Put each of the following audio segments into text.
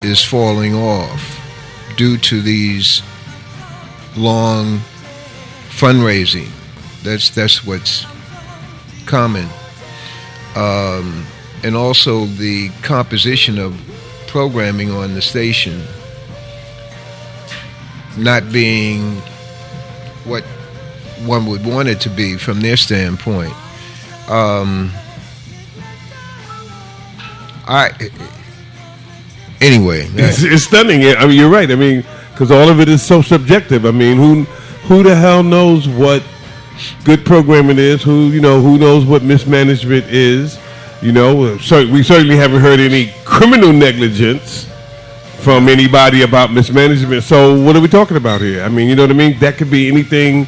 is falling off due to these long fundraising. That's what's common. And also the composition of programming on the station not being what one would want it to be from their standpoint. Anyway, it's stunning. I mean, you're right. I mean, because all of it is so subjective. I mean, who the hell knows what good programming is? Who knows what mismanagement is? We certainly haven't heard any criminal negligence from anybody about mismanagement. So what are we talking about here? I mean, you know what I mean? That could be anything.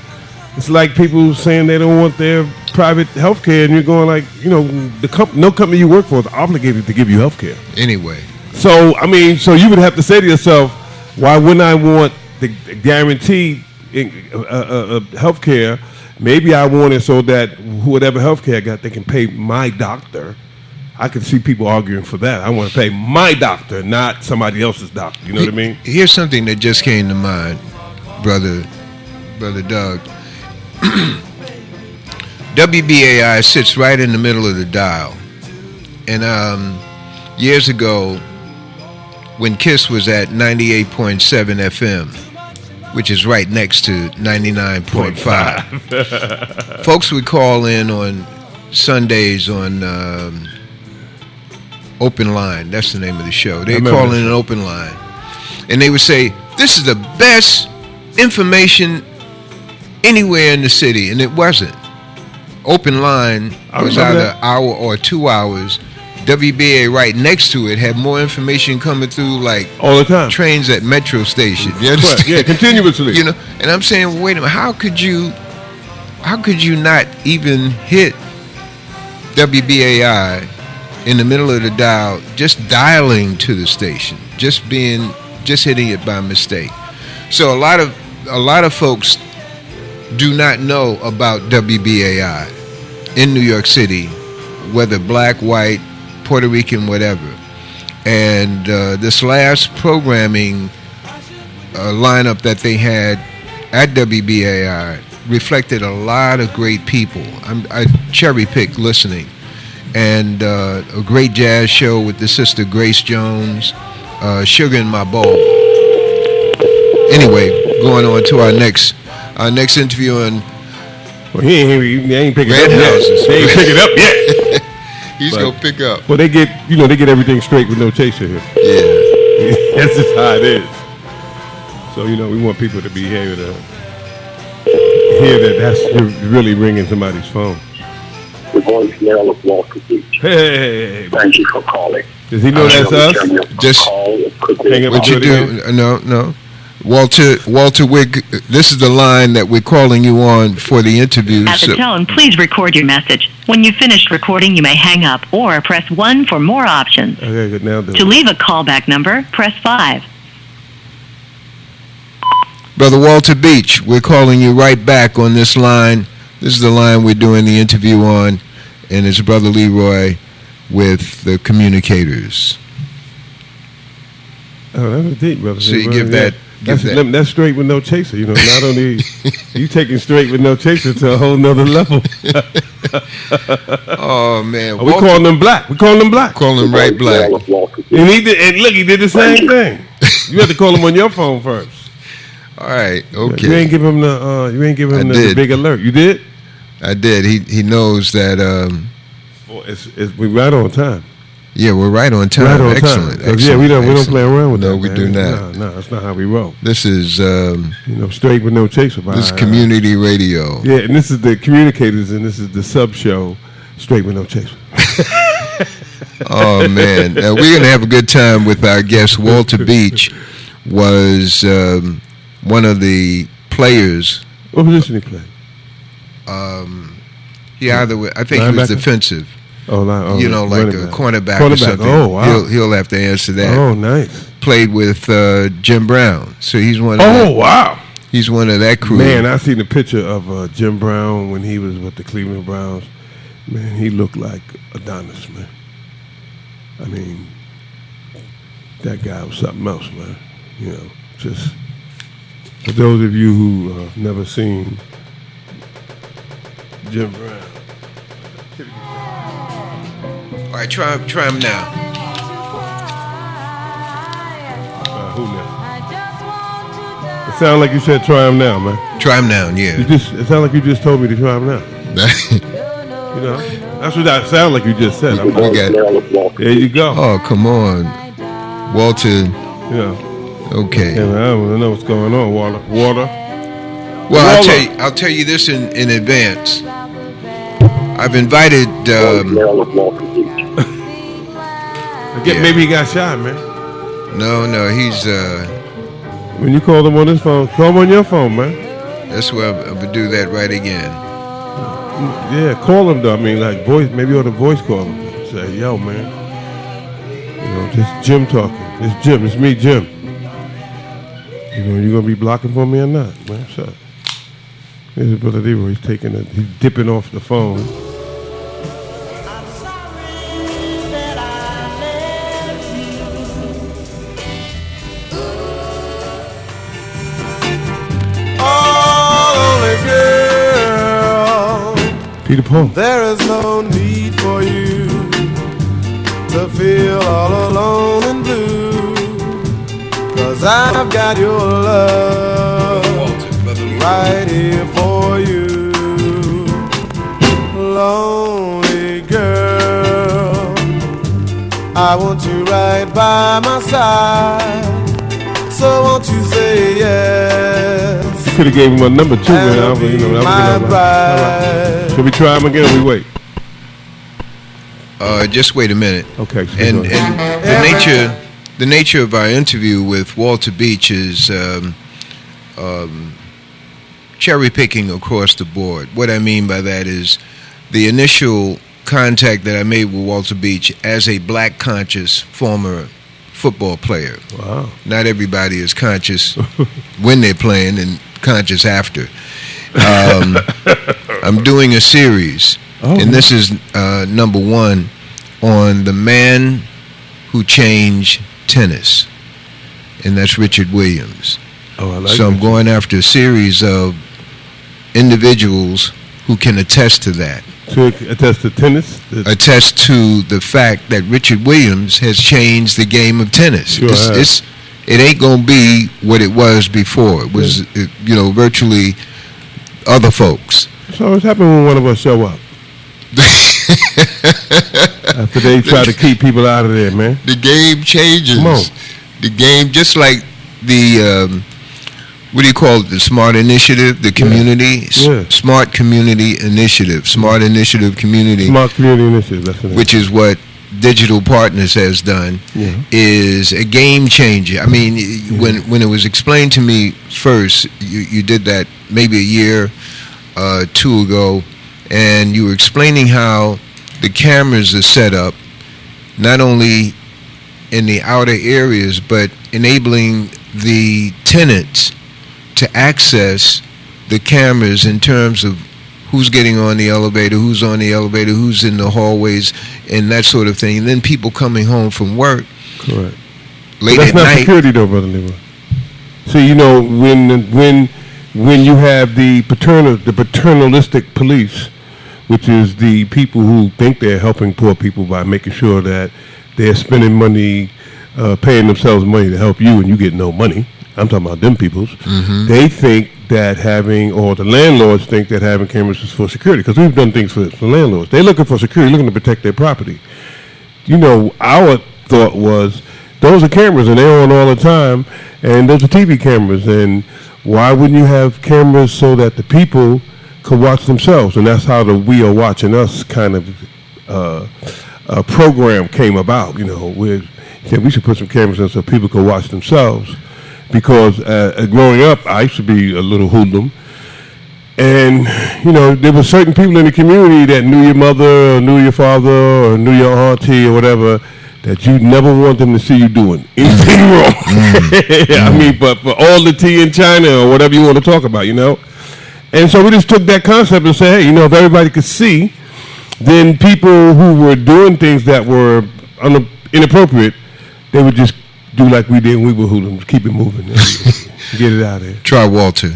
It's like people saying they don't want their private health care, and you're going like, no company you work for is obligated to give you health care. Anyway. So, I mean, you would have to say to yourself, why wouldn't I want the guaranteed health care? Maybe I want it so that whatever health care I got, they can pay my doctor. I can see people arguing for that. I want to pay my doctor, not somebody else's doctor. You know what I mean? Here's something that just came to mind, Brother Doug. WBAI sits right in the middle of the dial. And years ago, when KISS was at 98.7 FM, which is right next to 99.5, folks would call in on Sundays on Open Line. That's the name of the show. They'd call in an open line. And they would say, this is the best information anywhere in the city. And it wasn't. Open Line was either an hour or 2 hours. WBA right next to it had more information coming through, like all the time. Trains at metro station. You understand? Yeah, continuously. And I'm saying, wait a minute, how could you not even hit WBAI in the middle of the dial, just dialing to the station, just hitting it by mistake? So a lot of folks do not know about WBAI in New York City, whether black, white, Puerto Rican, whatever. And this last programming lineup that they had at WBAI reflected a lot of great people. I cherry-picked listening. And a great jazz show with the sister Grace Jones, Sugar in My Bowl. Anyway, going on to our next interview on he ain't picking Red up Houses. Yet. They ain't picking up yet. He's gonna pick up. Well, they get everything straight with no chaser here. Yeah, that's just how it is. So we want people to be able to hear that's really ringing somebody's phone. The voicemail of Walter Beach. Hey. Thank you for calling. Does he know that's us? Just hang up. What you do? No. Walter Wig, this is the line that we're calling you on for the interview. At the tone, please record your message. When you've finished recording, you may hang up or press 1 for more options. Okay, good. Now to leave a callback number, press 5. Brother Walter Beach, we're calling you right back on this line. This is the line we're doing the interview on, and it's Brother Leroy with the Communicators. Oh, that was deep, brother. So you give that. That's straight with no chaser. Not only you taking straight with no chaser to a whole nother level. Oh man, we calling them black. Calling them right black. And he did the same thing. You had to call him on your phone first. All right, okay. You ain't give him the big alert. You did? I did. He knows that. We right on time. Yeah, we're right on time. Right on Excellent. time. Yeah, we don't play around with that. No, we do not. No, that's not how we roll. This is straight with no chaser. This is community radio. Yeah, and this is the Communicators, and this is the sub show, straight with no chaser. Oh man, we're gonna have a good time with our guest. Walter Beach was one of the players. What position he played? I think he was defensive. Like a cornerback or something. Oh, wow. He'll have to answer that. Oh, nice. Played with Jim Brown, so he's one. Wow. He's one of that crew. Man, I seen a picture of Jim Brown when he was with the Cleveland Browns. Man, he looked like Adonis, man. I mean, that guy was something else, man. You know, just for those of you who never seen Jim Brown. All right, try him now. Who now? It sounds like you said try him now, man. Try him now, yeah. It sounds like you just told me to try him now. You know, that's what that sound like you just said. The voicemail of Walter There you go. Oh, come on, Walter. Yeah. Okay. Yeah, man, I don't know what's going on, Water. Well, I'll tell you this in advance. I've invited. voicemail of Walter Beach. Maybe he got shot, man. No, he's. When you call him on his phone, call him on your phone, man. That's where I'm gonna do that right again. Yeah, call him though. I mean, like voice, maybe on the voice call him. Say, yo, man. You know, just Jim talking. It's Jim. It's me, Jim. You know, you gonna be blocking for me or not, man? So, here's Brother Leroy. He's dipping off the phone. Peter Paul. There is no need for you to feel all alone and blue, 'cause I've got your love right here for you. Lonely girl, I want you right by my side, so won't you say yes? You could have gave him a number two, man. That was My bride. Should we try him again or we wait? Just wait a minute. Okay. So And the nature of our interview with Walter Beach is cherry picking across the board. What I mean by that is the initial contact that I made with Walter Beach as a black conscious former football player. Wow. Not everybody is conscious when they're playing and conscious after. I'm doing a series, and this is number 1 on the man who changed tennis, and that's Richard Williams. Oh, I like So I'm that. going after a series of individuals who can attest to that. To attest to tennis? Attest to the fact that Richard Williams has changed the game of tennis. Sure has. It ain't gonna be what it was before. It was, virtually other folks. So what's happening when one of us show up? After they try to keep people out of there, man. The game changes. Come on. The game, just like the what do you call it? The Smart Initiative, the community, Yeah. Smart Community Initiative, Smart Initiative Community, Smart Community Initiative, that's the name. which is what Digital Partners has done, Yeah. is a game changer. I mean, when it was explained to me first, you did that maybe a year, 2 ago, and you were explaining how the cameras are set up, not only in the outer areas, but enabling the tenants to access the cameras in terms of who's getting on the elevator, who's on the elevator, who's in the hallways, and that sort of thing. And then people coming home from work Correct. late That's at not night. security though, Brother Leroy. See, you know, when you have the paternalistic police, which is the people who think they're helping poor people by making sure that they're spending money, paying themselves money to help you, and you get no money. I'm talking about them peoples. Mm-hmm. They think that or the landlords think that having cameras is for security, because we've done things for landlords. They're looking for security, looking to protect their property. You know, our thought was, those are cameras and they're on all the time, and those are TV cameras, and why wouldn't you have cameras so that the people could watch themselves? And that's how the We Are Watching Us kind of program came about. You know, we said we should put some cameras in so people could watch themselves. Because growing up, I used to be a little hoodlum. And, you know, there were certain people in the community that knew your mother or knew your father or knew your auntie or whatever, that you never want them to see you doing anything wrong. I mean, but for all the tea in China or whatever you want to talk about, you know. And so we just took that concept and said, hey, you know, if everybody could see, then people who were doing things that were inappropriate, they would just do like we did when we were hoodlums. Keep it moving. Get it out of here. Try Walter.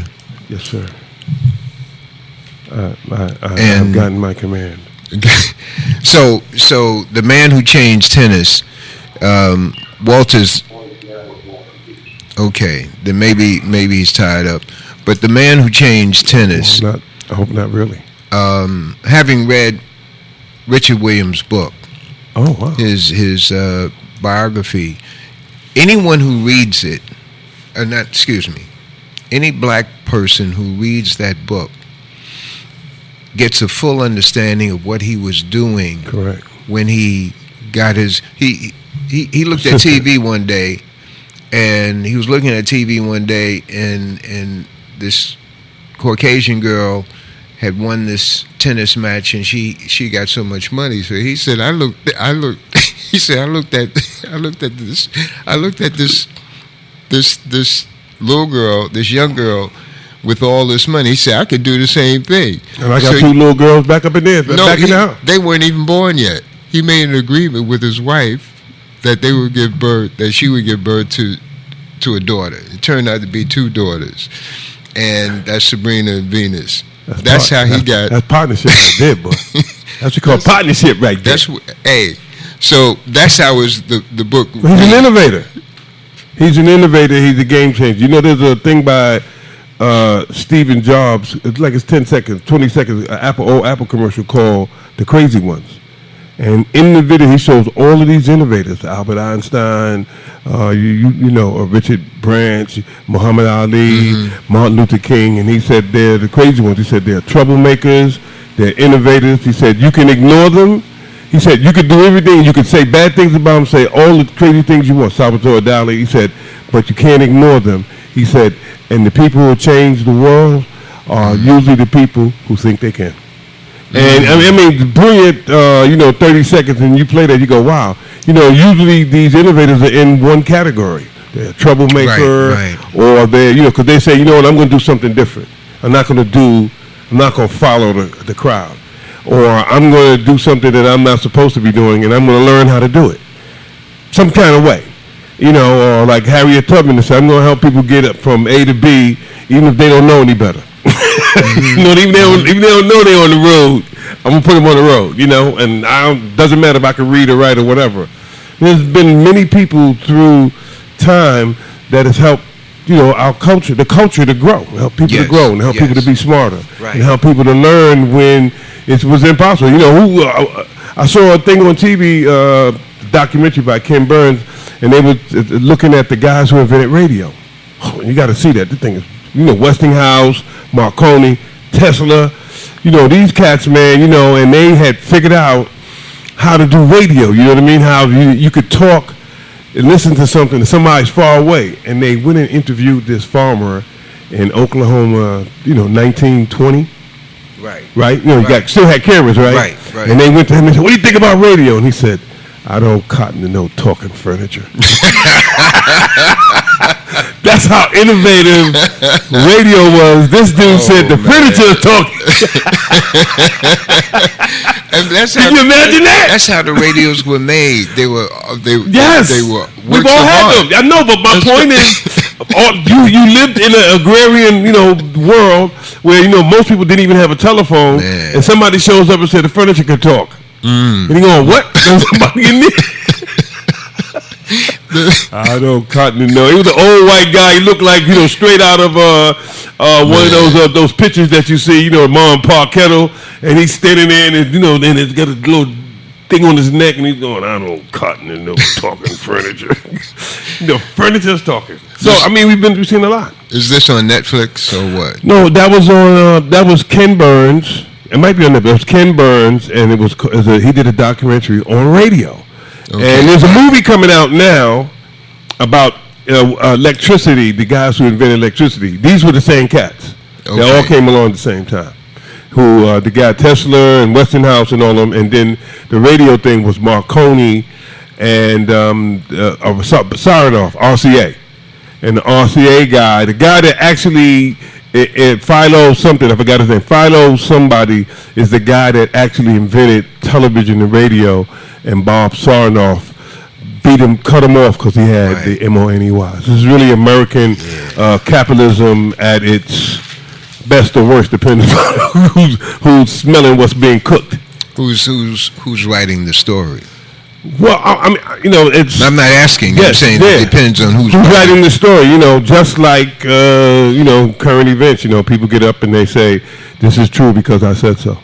Yes, sir. I've gotten my command. So the man who changed tennis, Walter's okay. Then maybe he's tied up. But the man who changed tennis. I hope not really. Having read Richard Williams' book, his biography, anyone who reads it, any black person who reads that book gets a full understanding of what he was doing. Correct. When he got his he looked at TV one day, and he was looking at TV one day, and this Caucasian girl had won this tennis match, and she got so much money. So he said, I looked at this little girl, this young girl, with all this money. He said, I could do the same thing. And I got two little girls back up in there. They weren't even born yet. He made an agreement with his wife that she would give birth to a daughter. It turned out to be two daughters. And that's Sabrina and Venus. That's partnership right there, boy. That's what you call partnership right there. So that's how the book. Well, he's an innovator. He's a game changer. You know, there's a thing by Stephen Jobs. It's like it's 10 seconds, 20 seconds. An Apple commercial called "The Crazy Ones," and in the video he shows all of these innovators: Albert Einstein, Richard Branch, Muhammad Ali, Martin Luther King, and he said they're the crazy ones. He said they're troublemakers, they're innovators. He said you can ignore them. He said you could do everything. You could say bad things about them, say all the crazy things you want. Salvatore Dali. He said, but you can't ignore them. He said, and the people who change the world are usually the people who think they can. And I mean, brilliant. 30 seconds, and you play that, you go, wow. Usually these innovators are in one category. They're a troublemaker, or they're, because they say, I'm going to do something different. I'm not going to follow the crowd. Or I'm going to do something that I'm not supposed to be doing, and I'm going to learn how to do it. Some kind of way. Or like Harriet Tubman said, I'm going to help people get up from A to B, even if they don't know any better. Even if they don't know they're on the road, I'm going to put them on the road, and doesn't matter if I can read or write or whatever. There's been many people through time that has helped, our culture, the culture to grow, help people to grow, and help people to be smarter, and help people to learn when it was impossible. I saw a thing on TV, documentary by Ken Burns, and they were looking at the guys who invented radio. Oh, you got to see that. The thing is, Westinghouse, Marconi, Tesla, these cats, man, and they had figured out how to do radio. You know what I mean? How you could talk and listen to something that somebody's far away. And they went and interviewed this farmer in Oklahoma, 1920. Right? Still had cameras, right? Right. And they went to him and said, what do you think about radio? And he said, I don't cotton to no talking furniture. That's how innovative radio was. This dude said the furniture is talking. Can you imagine that? That's how the radios were made. They were. Yes. They were. We've all had them. I know, but my point is, you lived in an agrarian, world where most people didn't even have a telephone, and somebody shows up and said the furniture could talk. And you going, what? There's somebody in there. I don't cotton to know. He was an old white guy. He looked like straight out of one of those pictures that you see, mom and pa kettle, and he's standing there and then it's got a little thing on his neck, and he's going, I don't cotton to no talking furniture. Furniture's talking. So we've seen a lot. Is this on Netflix or what? No, that was on. That was Ken Burns. It might be on Netflix. It was Ken Burns, and he did a documentary on radio. Okay. And there's a movie coming out now about electricity, the guys who invented electricity. These were the same cats. Okay. They all came along at the same time. The guy Tesla and Westinghouse and all of them. And then the radio thing was Marconi and Saranov, RCA. And the RCA guy, the guy that actually, Philo something, I forgot his name. Philo somebody is the guy that actually invented television and radio. And Bob Sarnoff beat him, cut him off because he had Right. the money. This is really American capitalism at its best or worst, depending on who's smelling what's being cooked. Who's writing the story? Well, I mean, you know, it's. I'm not asking. I'm Yes, saying yeah. it depends on who's writing the story. You know, just like you know, current events. You know, people get up and they say, "This is true because I said so."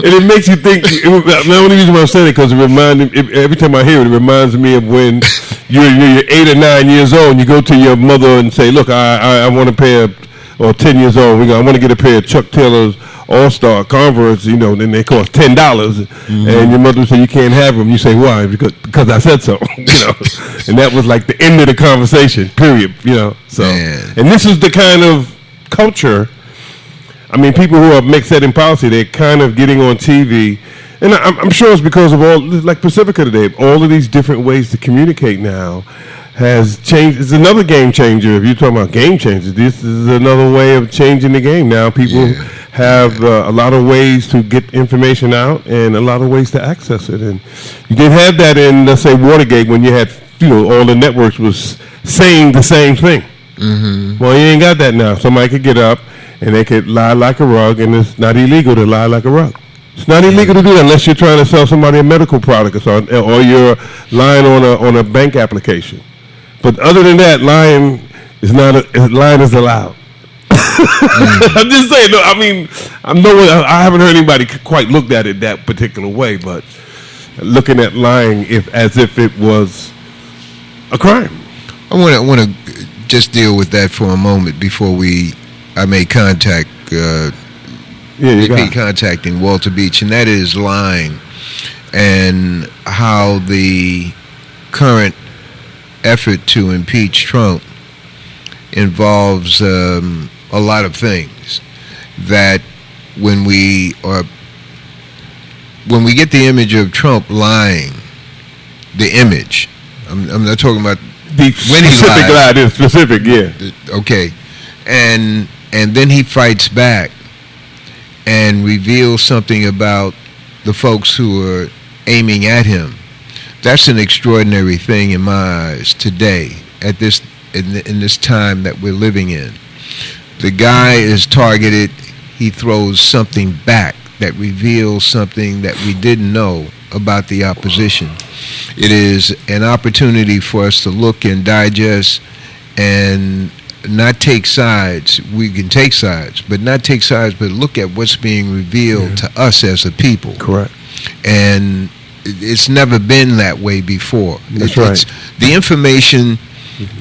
And it makes you think. The only reason why I'm saying it because every time I hear it, it reminds me of when you're 8 or 9 years old and you go to your mother and say, "Look, I want a pair of," or 10 years old, I want to get a pair of Chuck Taylor's All-Star Converse. You know, then they cost $10, and your mother would say you can't have them. You say why? Because I said so. You know, and that was like the end of the conversation. Period. You know, so Man. and this is the kind of culture. I mean, people who are setting policy, they're kind of getting on TV, and I'm sure it's because of all, like Pacifica today, all of these different ways to communicate now has changed. It's another game changer. If you're talking about game changers, this is another way of changing the game. Now people have a lot of ways to get information out and a lot of ways to access it. And you didn't have that in, let's say, Watergate when you had, you know, all the networks was saying the same thing. Mm-hmm. Well, you ain't got that now. Somebody could get up and they could lie like a rug, and it's not illegal to lie like a rug. It's not illegal to do that unless you're trying to sell somebody a medical product or something, or you're lying on a bank application. But other than that, lying is allowed. I'm just saying. No, I mean, I haven't heard anybody quite looked at it that particular way, but looking at lying as if it was a crime. I want to just deal with that for a moment before I made contact. Contacting Walter Beach, and that is lying, and how the current effort to impeach Trump involves a lot of things. That when we get the image of Trump lying, the image. I'm not talking about the when specific he lied. Specific, yeah. Okay, and then he fights back and reveals something about the folks who are aiming at him. That's an extraordinary thing in my eyes today, at this in this time that we're living in. The guy is targeted. He throws something back that reveals something that we didn't know about the opposition. It is an opportunity for us to look and digest and not take sides. We can take sides, but not take sides, but look at what's being revealed to us as a people. Correct. And it's never been that way before. That's right. The information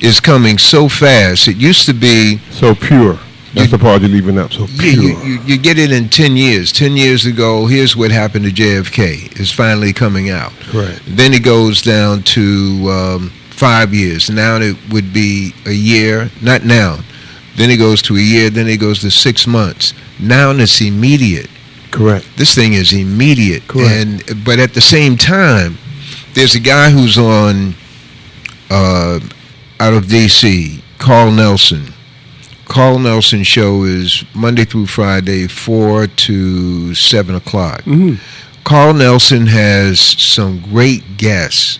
is coming so fast. It used to be so pure. That's the part you're leaving out. So pure. You get it in 10 years. 10 years ago, here's what happened to JFK. It's finally coming out. Right. Then it goes down to 5 years. Now it would be a year. Not now. Then it goes to a year. Then it goes to 6 months. Now it's immediate. Correct. This thing is immediate. Correct. But at the same time, there's a guy who's on out of D.C., Carl Nelson. Carl Nelson show is Monday through Friday, 4 to 7 o'clock. Mm-hmm. Carl Nelson has some great guests,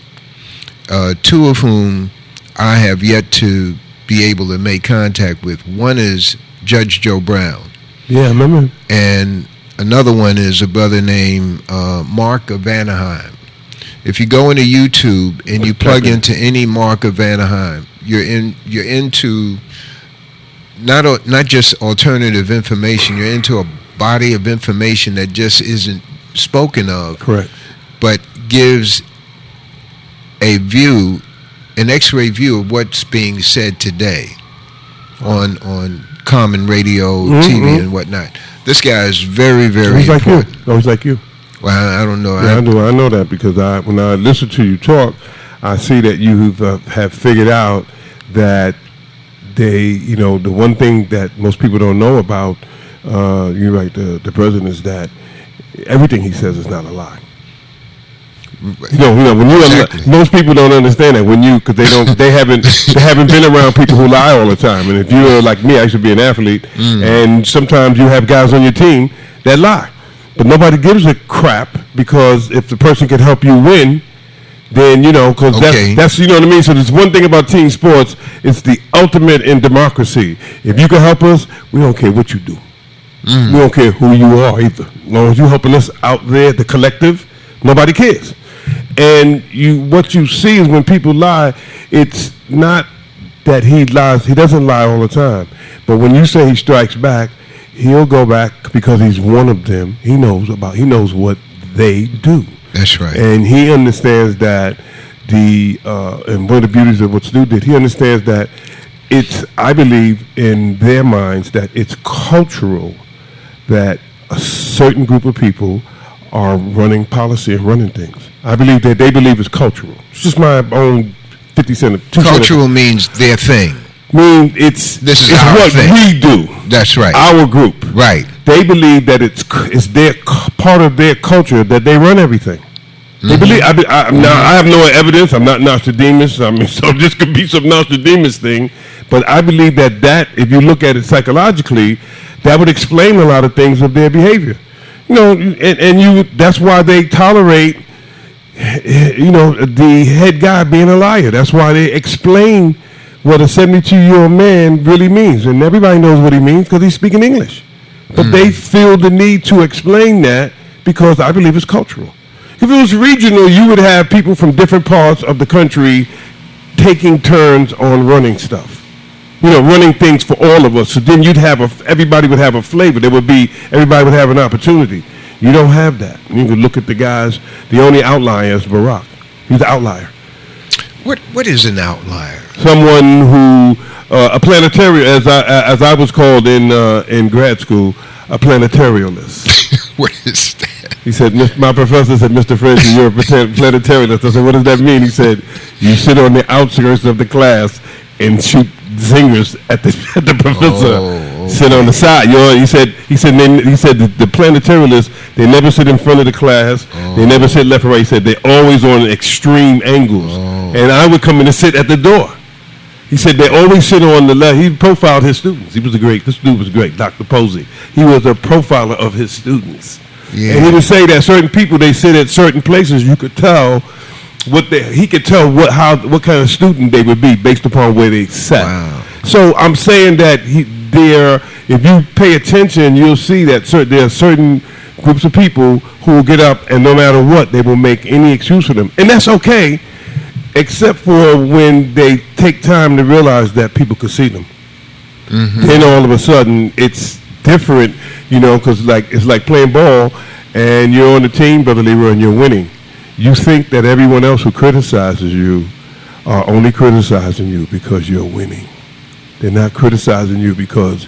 two of whom I have yet to be able to make contact with. One is Judge Joe Brown. Yeah, I remember. And another one is a brother named Mark of Anaheim. If you go into YouTube and you plug into any Mark of Anaheim, you're into not just alternative information. You're into a body of information that just isn't spoken of. Correct. But gives a view, an X-ray view of what's being said today on common radio, TV, and whatnot. This guy is very, very important. Always like you. Well, I don't know. Yeah, I know that because when I listen to you talk, I see that you have figured out that the one thing that most people don't know about you're right, the president, is that everything he says is not a lie. When most people don't understand that because they haven't been around people who lie all the time. And if you're like me, I should be an athlete, and sometimes you have guys on your team that lie, but nobody gives a crap because if the person can help you win, then, because Okay. that's, you know what I mean? So there's one thing about team sports, it's the ultimate in democracy. If you can help us, we don't care what you do. We don't care who you are either. As long as you're helping us out there, the collective, nobody cares. And what you see is when people lie, it's not that he lies. He doesn't lie all the time. But when you say he strikes back, he'll go back because he's one of them. He knows what they do. That's right. And he understands that and one of the beauties of what Stu did, he understands that I believe in their minds that it's cultural that a certain group of people are running policy and running things. I believe that they believe it's cultural. It's just my own 50 cent. Cultural means their thing. This is our what thing. we do. That's right. Our group. Right. They believe that it's their part of their culture that they run everything. They believe. Now I have no evidence. I'm not Nostradamus. So this could be some Nostradamus thing. But I believe that if you look at it psychologically, that would explain a lot of things of their behavior. That's why they tolerate, the head guy being a liar. That's why they explain what a 72-year-old man really means. And everybody knows what he means because he's speaking English. But they feel the need to explain that because I believe it's cultural. If it was regional, you would have people from different parts of the country taking turns on running stuff. Running things for all of us. So then everybody would have a flavor. Everybody would have an opportunity. You don't have that. You can look at the guys. The only outlier is Barack. He's the outlier. What is an outlier? Someone who a planetarian, as I was called in grad school, a planetarialist. What is that? He said, my professor said, Mr. French, you're a planetarialist. I said, what does that mean? He said, you sit on the outskirts of the class and shoot zingers at the professor. Sit on the side. He said the planetarialists, they never sit in front of the class. They never sit left or right. He said they're always on extreme angles. And I would come in and sit at the door. He said they always sit on the left. He profiled his students. This dude was great, Dr. Posey. He was a profiler of his students. Yeah. And he would say that certain people, they sit at certain places, you could tell what kind of student they would be based upon where they sat. Wow. So I'm saying that if you pay attention, you'll see that there are certain groups of people who will get up and no matter what, they will make any excuse for them. And that's okay, except for when they take time to realize that people could see them. Then all of a sudden, it's different, because it's like playing ball and you're on the team, Brother Leroy, and you're winning. You think that everyone else who criticizes you are only criticizing you because you're winning. They're not criticizing you because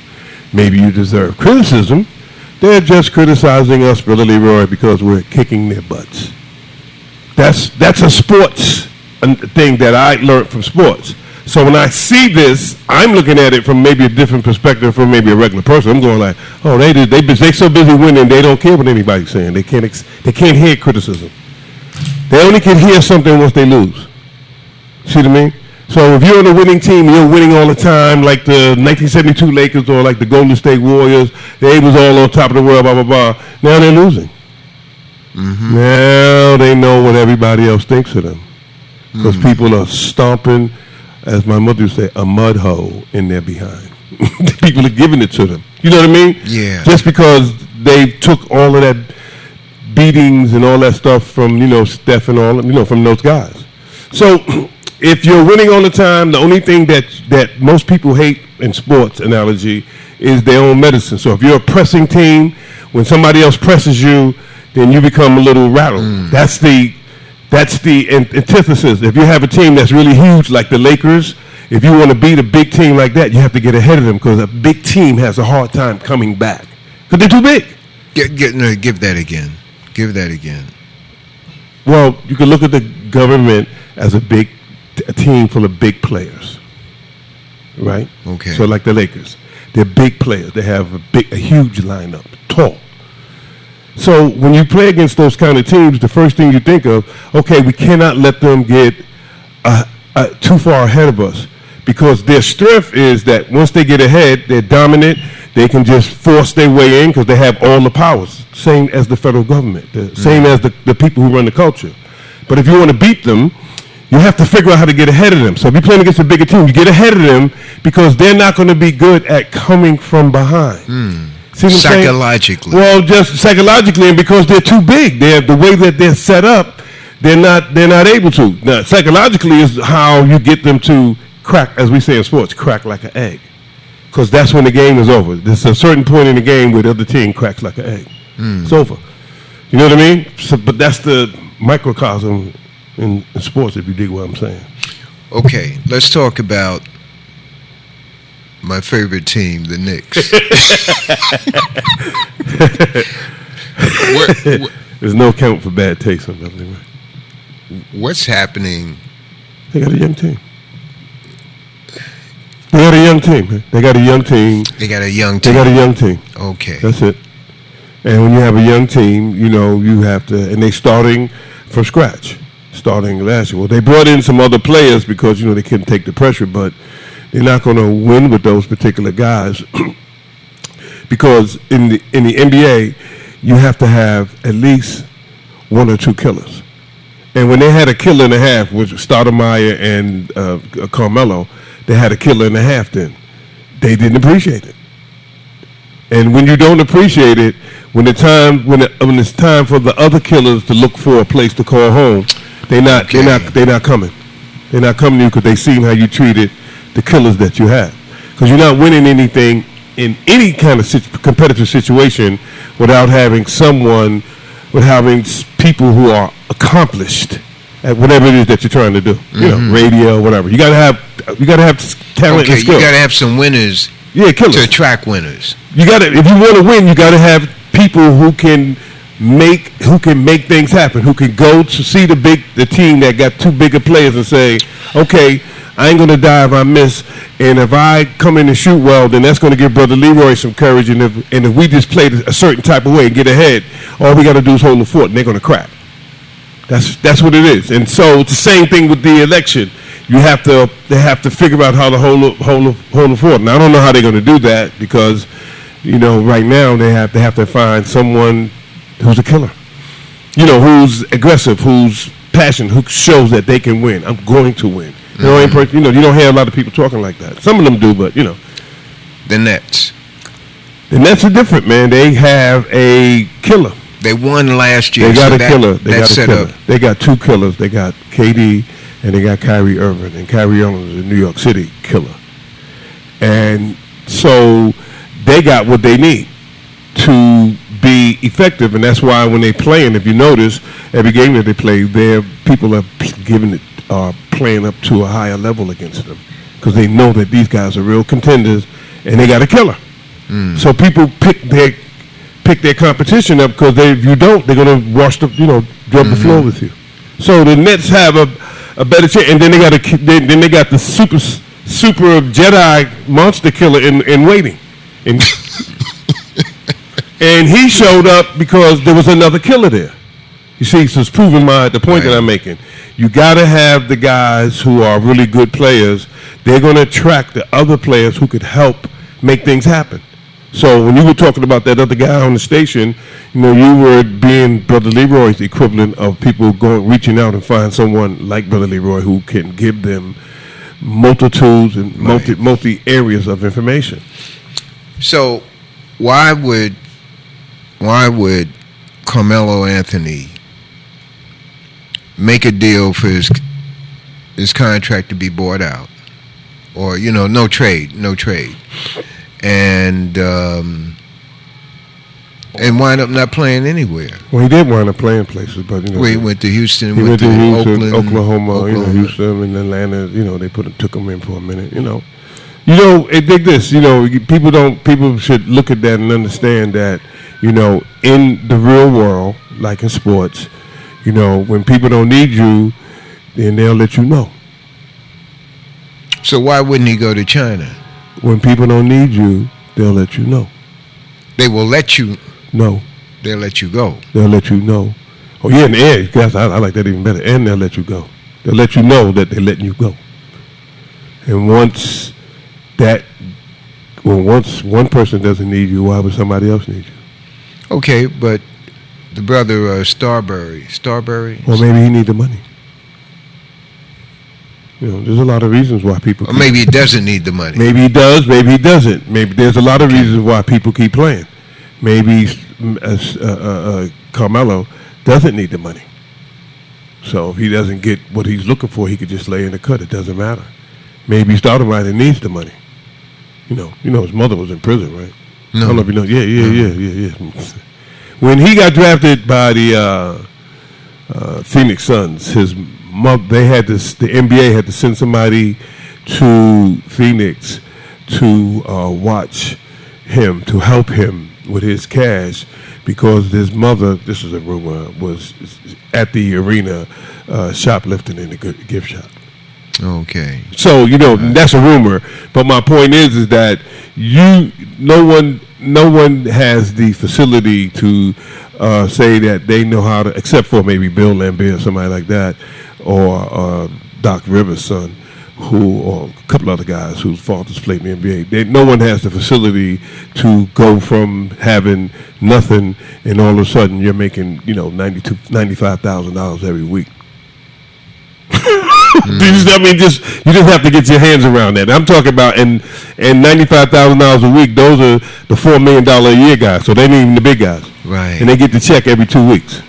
maybe you deserve criticism. They're just criticizing us, Brother Leroy, because we're kicking their butts. That's a sports thing that I learned from sports. So when I see this, I'm looking at it from maybe a different perspective from maybe a regular person. I'm going like, oh, they so busy winning, they don't care what anybody's saying. They can't hear criticism. They only can hear something once they lose. See what I mean? So if you're on a winning team, you're winning all the time, like the 1972 Lakers or like the Golden State Warriors. They was all on top of the world, blah, blah, blah. Now they're losing. Now they know what everybody else thinks of them. Because people are stomping, as my mother would say, a mud hole in their behind. People are giving it to them. You know what I mean? Yeah. Just because they took all of that beatings and all that stuff from, Steph and all, from those guys. So if you're winning all the time, the only thing that most people hate in sports analogy is their own medicine. So if you're a pressing team, when somebody else presses you, then you become a little rattled. That's the antithesis. If you have a team that's really huge like the Lakers, if you want to beat a big team like that, you have to get ahead of them because a big team has a hard time coming back because they're too big. Give that again. Give that again. Well, you can look at the government as a team full of big players, right? Okay. So like the Lakers, they're big players. They have a huge lineup, tall. So when you play against those kind of teams, the first thing you think of, okay, we cannot let them get too far ahead of us because their strength is that once they get ahead, they're dominant. They can just force their way in because they have all the powers. Same as the federal government. Same as the people who run the culture. But if you want to beat them, you have to figure out how to get ahead of them. So if you're playing against a bigger team, you get ahead of them because they're not going to be good at coming from behind. See what I'm saying? Psychologically. Well, just psychologically, and because they're too big, the way that they're set up, they're not able to. Now, psychologically is how you get them to crack, as we say in sports, crack like an egg, because that's when the game is over. There's a certain point in the game where the other team cracks like an egg. It's over. You know what I mean? So, but that's the microcosm in sports, if you dig what I'm saying. Okay, let's talk about my favorite team, the Knicks. There's no count for bad taste on Beverly, right? What's happening? They got a young team. They got a young team. Man. They got a young team. They got a young team. They got a young team. Okay. That's it. And when you have a young team, you know, you have to, and they starting from scratch, starting last year. Well, they brought in some other players because, you know, they couldn't take the pressure, but they're not going to win with those particular guys because in the NBA, you have to have at least one or two killers. And when they had a killer and a half, which was Stoudemire and Carmelo, they had a killer and a half then. They didn't appreciate it. And when you don't appreciate it, when it's time for the other killers to look for a place to call home, they're not coming. They're not coming to you because they've seen how you treated the killers that you have. Because you're not winning anything in any kind of competitive situation without having people who are accomplished at whatever it is that you're trying to do. You know, radio, whatever. You gotta have talent and skill. You gotta have some winners. Yeah, killers. To attract winners. You gotta, if you want to win, you gotta have people who can make things happen. Who can go to see the team that got two bigger players and say, okay, I ain't gonna die if I miss, and if I come in and shoot well, then that's gonna give Brother Leroy some courage. And if we just play a certain type of way and get ahead, all we gotta do is hold the fort, and they're gonna crack. That's what it is. And so it's the same thing with the election. They have to figure out how to hold the fort. And I don't know how they're going to do that because, you know, right now they have to find someone who's a killer. You know, who's aggressive, who's passionate, who shows that they can win. I'm going to win. You know, you don't hear a lot of people talking like that. Some of them do, but you know. The Nets. The Nets are different, man. They have a killer. They won last year. They got a killer. Up. They got two killers. They got KD and they got Kyrie Irving. And Kyrie Irving is a New York City killer. And so they got what they need to be effective. And that's why when they play, and if you notice, every game that they play, their people are playing up to a higher level against them because they know that these guys are real contenders and they got a killer. So people pick their competition up because if you don't, they're going to drub the floor with you. So the Nets have a better chance, and then they got the super Jedi monster killer in waiting, and he showed up because there was another killer there. You see, so it's proving the point that I'm making. You got to have the guys who are really good players. They're going to attract the other players who could help make things happen. So when you were talking about that other guy on the station, you know, you were being Brother Leroy's equivalent of people reaching out and find someone like Brother Leroy who can give them multitudes and multi areas of information. So why would Carmelo Anthony make a deal for his contract to be bought out, or no trade, and wind up not playing anywhere? Well, he did wind up playing places, but he went to Houston. He went to Houston, Oakland, Oklahoma. Houston and Atlanta. Took him in for a minute. Dig this. People should look at that and understand that. In the real world, like in sports, when people don't need you, then they'll let you know. So why wouldn't he go to China? When people don't need you, they'll let you know. They will let you know. They'll let you go. They'll let you know. Oh, yeah, in the air. I like that even better. And they'll let you go. They'll let you know that they're letting you go. And once one person doesn't need you, why would somebody else need you? Okay, but the brother Starbury. Well, maybe he need the money. There's a lot of reasons why people. Or maybe he doesn't need the money. Maybe he does. Maybe he doesn't. Maybe there's a lot of reasons why people keep playing. Maybe Carmelo doesn't need the money. So if he doesn't get what he's looking for, he could just lay in the cut. It doesn't matter. Maybe Stoudemire needs the money. His mother was in prison, right? No. I don't know if you know. Yeah. When he got drafted by the Phoenix Suns, his mother, the NBA had to send somebody to Phoenix to watch him, to help him with his cash, because his mother, this is a rumor, was at the arena shoplifting in the gift shop. Okay. So that's a rumor, but my point is that no one has the facility to say that they know how to, except for maybe Bill Laimbeer or somebody like that, or Doc Rivers' son, or a couple other guys whose fathers played in the NBA. No one has the facility to go from having nothing and all of a sudden you're making $95,000 every week. You just have to get your hands around that. I'm talking about and $95,000 a week. Those are the $4 million a year guys. So they ain't even the big guys, right? And they get the check every 2 weeks.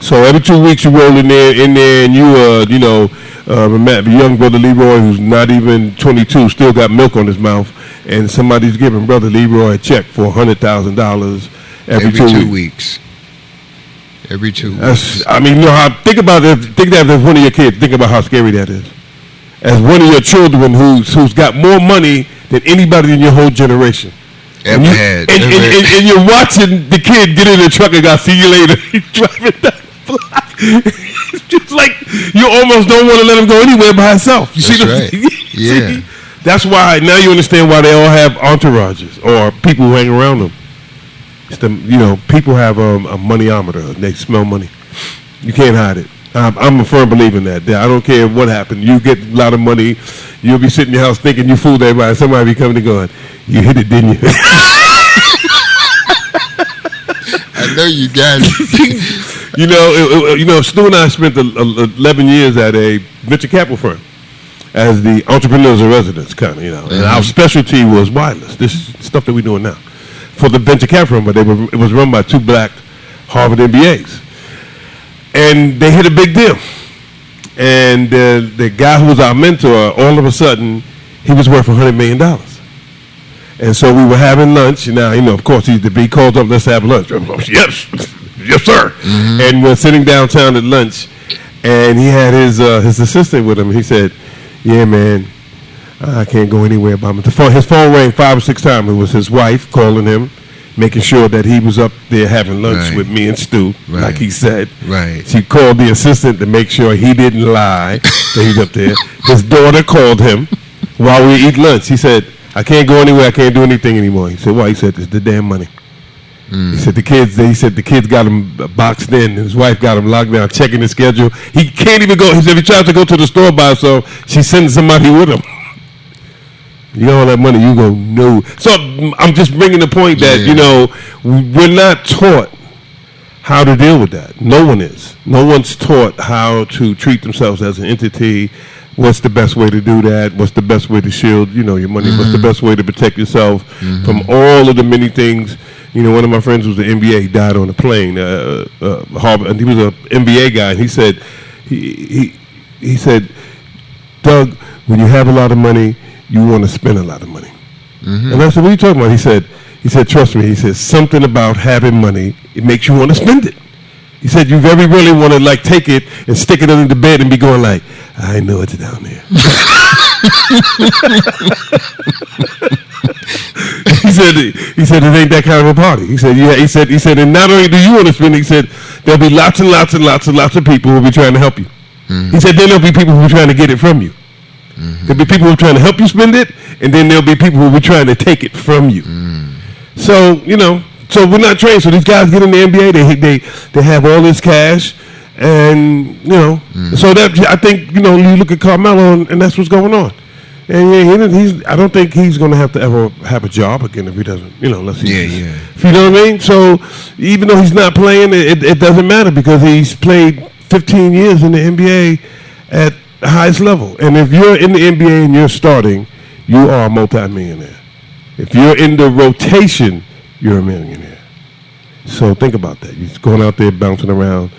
So every 2 weeks you roll in there, and you young brother Leroy, who's not even 22, still got milk on his mouth, and somebody's giving brother Leroy a check for $100,000 every 2 weeks. Every 2 weeks. Think about it. Think that as one of your kids. Think about how scary that is. As one of your children who's got more money than anybody in your whole generation. Ever had. And you're watching the kid get in the truck and I'll see you later. He's driving down the block. It's just like you almost don't want to let him go anywhere by himself. You That's see right. Yeah. That's why now you understand why they all have entourages or people who hang around them. People have a moneyometer. They smell money. You can't hide it. I'm a firm believer in that. I don't care what happened. You get a lot of money, you'll be sitting in your house thinking you fooled everybody. Somebody be coming and going, you hit it, didn't you? I know you got it. Stu and I spent 11 years at a venture capital firm as the entrepreneurs in residence, kind of, And our specialty was wireless. This is stuff that we're doing now for the venture capital firm, but it was run by two black Harvard MBAs. And they hit a big deal. And the guy who was our mentor, all of a sudden, he was worth $100 million. And so we were having lunch. Now, of course, he called up, let's have lunch. Yes, sir. Mm-hmm. And we're sitting downtown at lunch, and he had his assistant with him. He said, yeah, man, I can't go anywhere by myself. His phone rang 5 or 6 times. It was his wife calling him, making sure that he was up there having lunch with me and Stu, like he said. Right. She called the assistant to make sure he didn't lie that he's up there. His daughter called him while we eat lunch. He said, I can't go anywhere. I can't do anything anymore. He said, why? He said, it's the damn money. Mm. He said the kids got him boxed in, and his wife got him locked down, checking his schedule. He can't even go. He said if he tries to go to the store by himself, she's sending somebody with him. You got all that money, you go, no. So I'm just bringing the point that, we're not taught how to deal with that. No one is. No one's taught how to treat themselves as an entity. What's the best way to do that? What's the best way to shield, your money? Mm-hmm. What's the best way to protect yourself from all of the many things? One of my friends was the NBA. He died on a plane, Harvard, and he was an NBA guy. And he said, he said, Doug, when you have a lot of money, you want to spend a lot of money. Mm-hmm. And I said, what are you talking about? He said, trust me. He said, something about having money, it makes you want to spend it. He said, you very rarely want to take it and stick it under the bed and be going like, I know it's down there. He said, it ain't that kind of a party. He said, yeah, he said, and not only do you want to spend it, he said, there'll be lots and lots and lots and lots of people who will be trying to help you. Mm-hmm. He said, then there'll be people who are trying to get it from you. Mm-hmm. There'll be people who are trying to help you spend it, and then there'll be people who will be trying to take it from you. Mm. So, so we're not trained. So these guys get in the NBA, they have all this cash, and, so that, I think, you look at Carmelo, and that's what's going on. And he's. I don't think he's going to have to ever have a job again if he doesn't. Unless he. Yeah. If you know what I mean. So even though he's not playing, it doesn't matter because he's played 15 years in the NBA at the highest level. And if you're in the NBA and you're starting, you are a multi-millionaire. If you're in the rotation, you're a millionaire. So think about that. You're going out there bouncing around,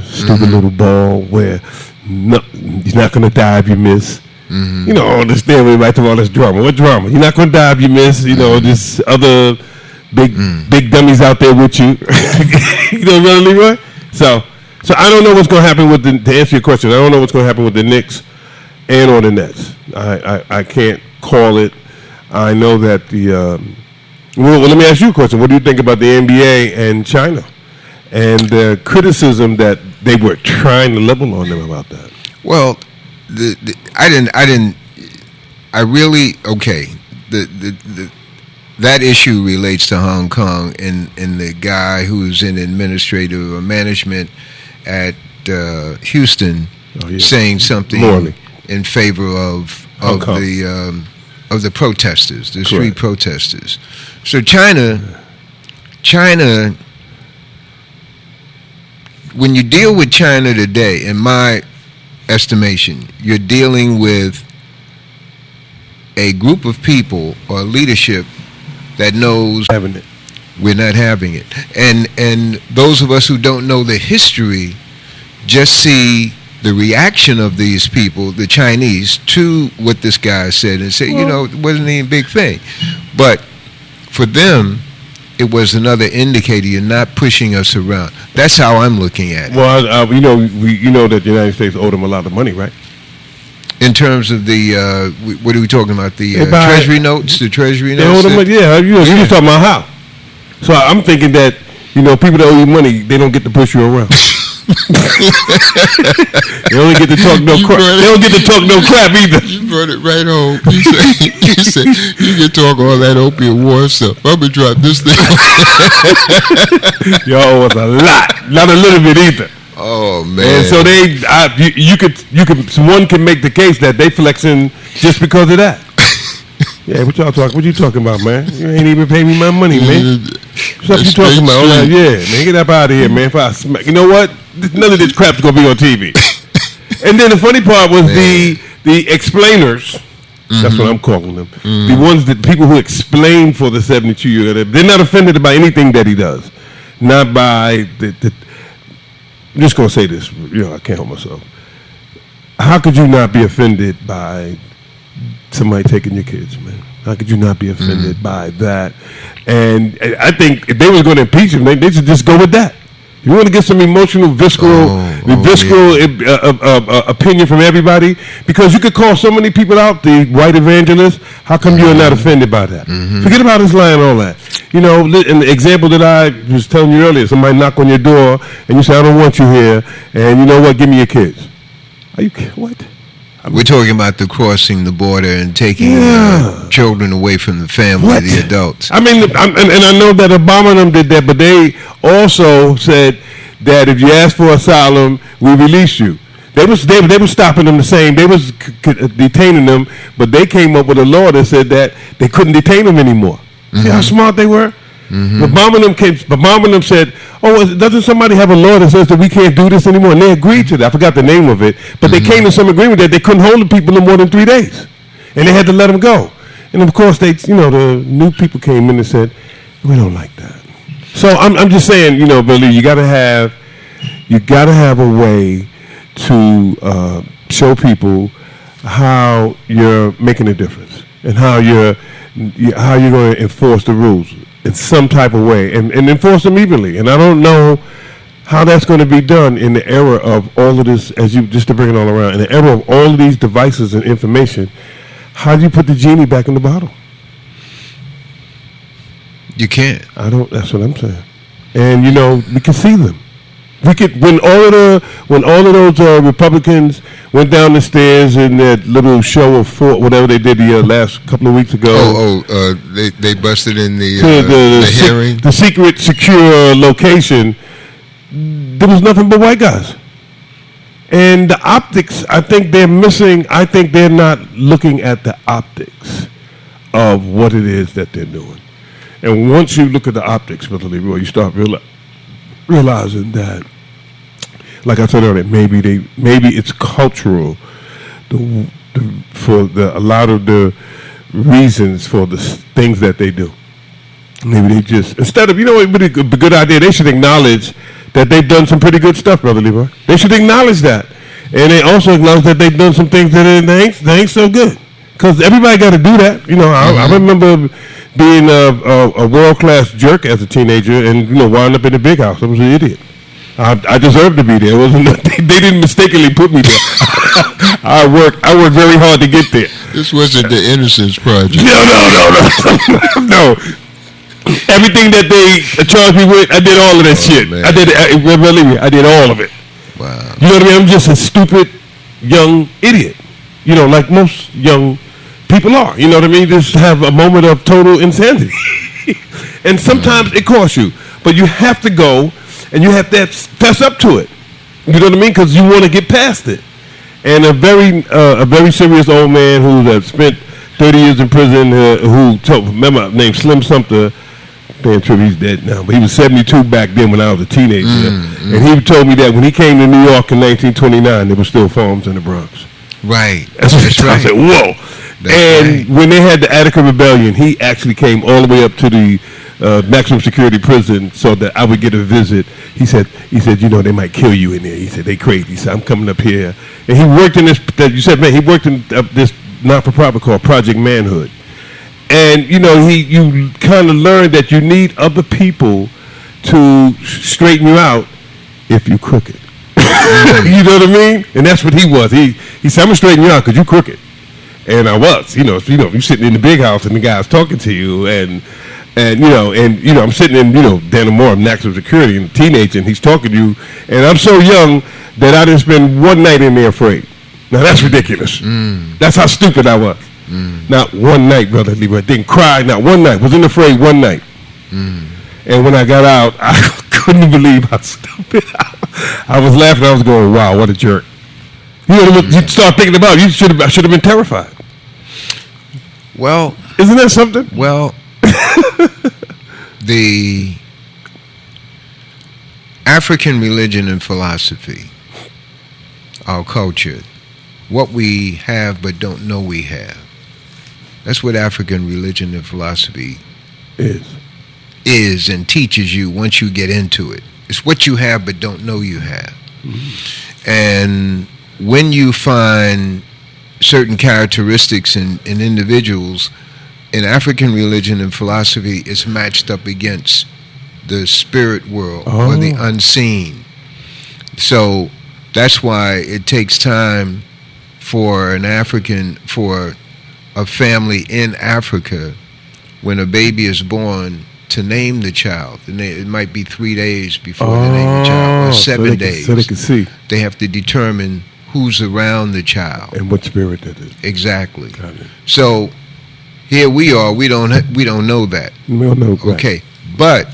stupid little ball where you're not going to die if you miss. All this there right to all this drama. What drama? You're not going to die if you miss. This other big dummies out there with you. You know what, Leroy? So I don't know what's going to happen with to answer your question. I don't know what's going to happen with the Knicks and or the Nets. I can't call it. I know that well, let me ask you a question. What do you think about the NBA and China and the criticism that they were trying to level on them about that? Well, that issue relates to Hong Kong and the guy who's in administrative or management at Houston saying something in favor of the protesters, the street protesters. So China, when you deal with China today, in my estimation, you're dealing with a group of people or leadership that knows we're not having it. And those of us who don't know the history just see the reaction of these people, the Chinese, to what this guy said and say, it wasn't any big thing. But for them, it was another indicator you're not pushing us around. That's how I'm looking at it. Well, you know that the United States owed them a lot of money, right? In terms of the, what are we talking about? The Treasury notes? The Treasury notes? They owe them money, you just talking about how. So I'm thinking that, people that owe you money, they don't get to push you around. They only get to talk no crap. They don't get to talk no crap either. You brought it right home. You said you can talk all that opiate war stuff. I'm gonna drop this thing. Y'all was a lot, not a little bit either. Oh man! And so one can make the case that they flexing just because of that. Yeah, what you talking about, man? You ain't even pay me my money, man. What's you talking about? All that, yeah, man, get up out of here, man. If I smack, you know what? None of this crap's gonna be on TV. And then the funny part was the explainers. That's what I'm calling them. The ones that people who explain for the 72-year. They're not offended by anything that he does. Not by the I'm just gonna say this. I can't help myself. How could you not be offended by somebody taking your kids, man? How could you not be offended by that? And I think if they was going to impeach him, they should just go with that. You want to get some emotional, visceral opinion from everybody? Because you could call so many people out, the white evangelists. How come you're not offended by that? Forget about his lie and all that. In the example that I was telling you earlier, somebody knock on your door and you say, I don't want you here. And you know what? Give me your kids. Are you what? We're talking about the crossing the border and taking children away from the family, the adults. I mean, and I know that Obama and them did that, but they also said that if you ask for asylum, we release you. They were stopping them the same. They was detaining them, but they came up with a law that said that they couldn't detain them anymore. See how smart they were? Obama and them said, doesn't somebody have a law that says that we can't do this anymore? And they agreed to that. I forgot the name of it. But they came to some agreement that they couldn't hold the people no more than 3 days. And they had to let them go. And of course, the new people came in and said, we don't like that. So I'm just saying, Billy, you gotta have a way to show people how you're making a difference and how you're going to enforce the rules in some type of way and enforce them evenly. And I don't know how that's going to be done in the era of all of this, just to bring it all around, in the era of all of these devices and information. How do you put the genie back in the bottle? You can't. That's what I'm saying. And we can see them. We could when all of those Republicans went down the stairs in that little show of whatever they did the last couple of weeks ago. They busted in the hearing, the secret secure location. There was nothing but white guys. And the optics, I think they're missing. I think they're not looking at the optics of what it is that they're doing. And once you look at the optics, Brother Leroy, you start realizing that, like I said earlier, maybe it's cultural. For a lot of the reasons for the things that they do. Maybe they just, instead of, it would be a good idea, they should acknowledge that they've done some pretty good stuff, Brother Leroy. They should acknowledge that. And they also acknowledge that they've done some things that they ain't so good. Because everybody got to do that. I remember being a world-class jerk as a teenager and, wound up in the big house. I was an idiot. I deserved to be there. It wasn't. They didn't mistakenly put me there. I worked very hard to get there. This wasn't the Innocence Project. No. Everything that they charged me with, I did all of that shit. Man. I did all of it. Wow. You know what I mean? I'm just a stupid young idiot. Like most young people are. You know what I mean? Just have a moment of total insanity. And sometimes it costs you. But you have to go and you have to fess up to it. You know what I mean? Because you want to get past it. And a very serious old man who spent 30 years in prison, remember, named Slim Sumter, man, he's dead now, but he was 72 back then when I was a teenager. And he told me that when he came to New York in 1929, there were still farms in the Bronx. Right. That's right. I said, whoa. When they had the Attica Rebellion, he actually came all the way up to the maximum security prison so that I would get a visit. He said, they might kill you in there. He said, they crazy. He said, I'm coming up here. And he worked in this, you said, man, he worked in this not-for-profit called Project Manhood. And, you kind of learn that you need other people to straighten you out if you crooked. You know what I mean? And that's what he was. He said, I'm going to straighten you out because you crooked. And I was, you're sitting in the big house and the guy's talking to you and I'm sitting in, Dana Moore, I'm maximum security and a teenager and he's talking to you and I'm so young that I didn't spend one night in there afraid. Now that's ridiculous. That's how stupid I was. Not one night, Brother Leroy. Didn't cry, not one night. Wasn't afraid one night. And when I got out, I couldn't believe how stupid I was laughing. I was going, wow, what a jerk. You start thinking about it. I should have been terrified. Well, isn't that something? Well, the African religion and philosophy, our culture, what we have but don't know we have. That's what African religion and philosophy is and teaches you once you get into it. It's what you have but don't know you have. And when you find certain characteristics in individuals, in African religion and philosophy, it's matched up against the spirit world or the unseen. So that's why it takes time for a family in Africa, when a baby is born, to name the child. And it might be 3 days before they name the child, or 7 days. So they can see. They have to determine who's around the child and what spirit that is. Exactly. So here we are. We don't know that. We don't know. Okay, but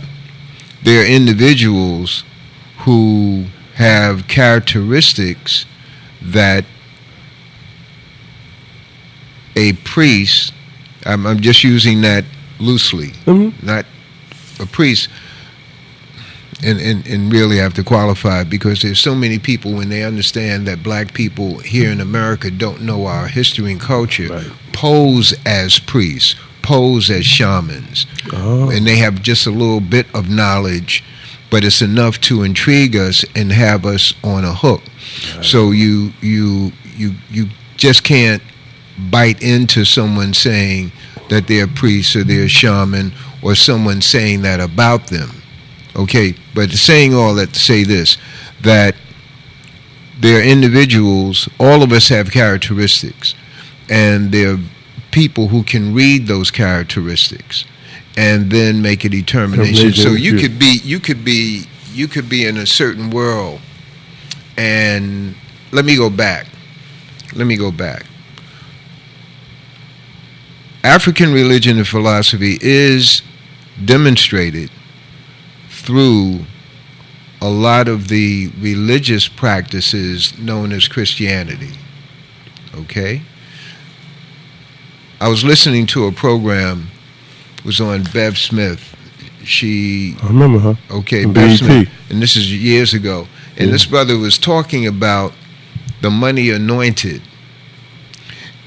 there are individuals who have characteristics that a priest, I'm just using that loosely, not a priest, and really have to qualify, because there's so many people, when they understand that black people here in America don't know our history and culture, pose as priests, pose as shamans, and they have just a little bit of knowledge, but it's enough to intrigue us and have us on a hook. So you just can't bite into someone saying that they're a priest or they're a shaman, or someone saying that about them. Okay, but saying all that to say this, that there are individuals, all of us have characteristics, and there are people who can read those characteristics and then make a determination. So you could be in a certain world, and let me go back. African religion and philosophy is demonstrated through a lot of the religious practices known as Christianity. Okay? I was listening to a program, it was on Bev Smith. I remember her. Okay, On Bev BET. Smith. And this is years ago. And this brother was talking about the money anointed.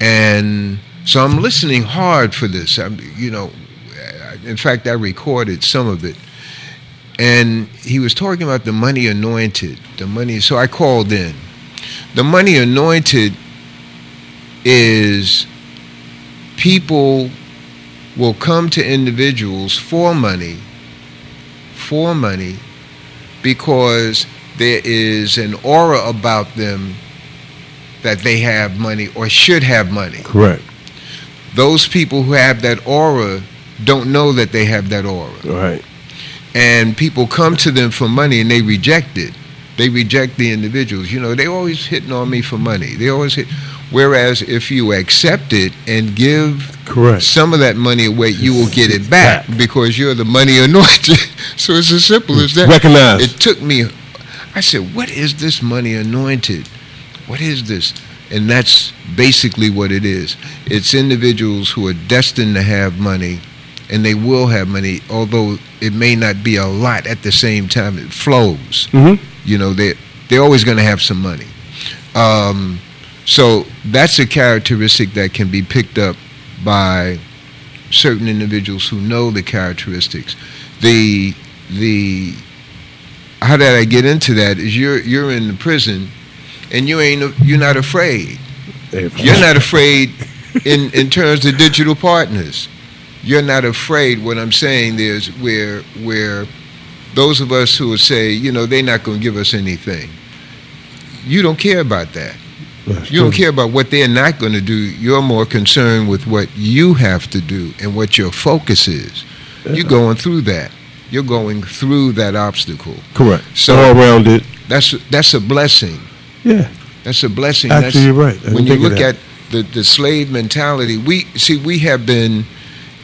And so I'm listening hard for this. In fact, I recorded some of it. And he was talking about the money anointed. So I called in. The money anointed is people will come to individuals for money because there is an aura about them that they have money or should have money. Correct. Those people who have that aura don't know that they have that aura. Right. And people come to them for money and they reject it. They reject the individuals. They always hitting on me for money. They always hit. Whereas if you accept it and give Correct. some of that money away, you will get it back because you're the money anointed. So it's as simple as that. Recognize. It took me, I said, what is this money anointed? What is this? And that's basically what it is. It's individuals who are destined to have money, and they will have money, although it may not be a lot at the same time. It flows. Mm-hmm. They're always going to have some money. So that's a characteristic that can be picked up by certain individuals who know the characteristics. How did I get into that? Is you're in the prison, and you're not afraid. You're not afraid in terms of digital partners. You're not afraid. What I'm saying is where those of us who would say, they're not going to give us anything. You don't care about that. You don't care about what they're not going to do. You're more concerned with what you have to do and what your focus is. Yeah. You're going through that. You're going through that obstacle. Correct. So all around it. That's a blessing. Yeah. That's a blessing. Actually, you're right. When you look at the slave mentality, we have been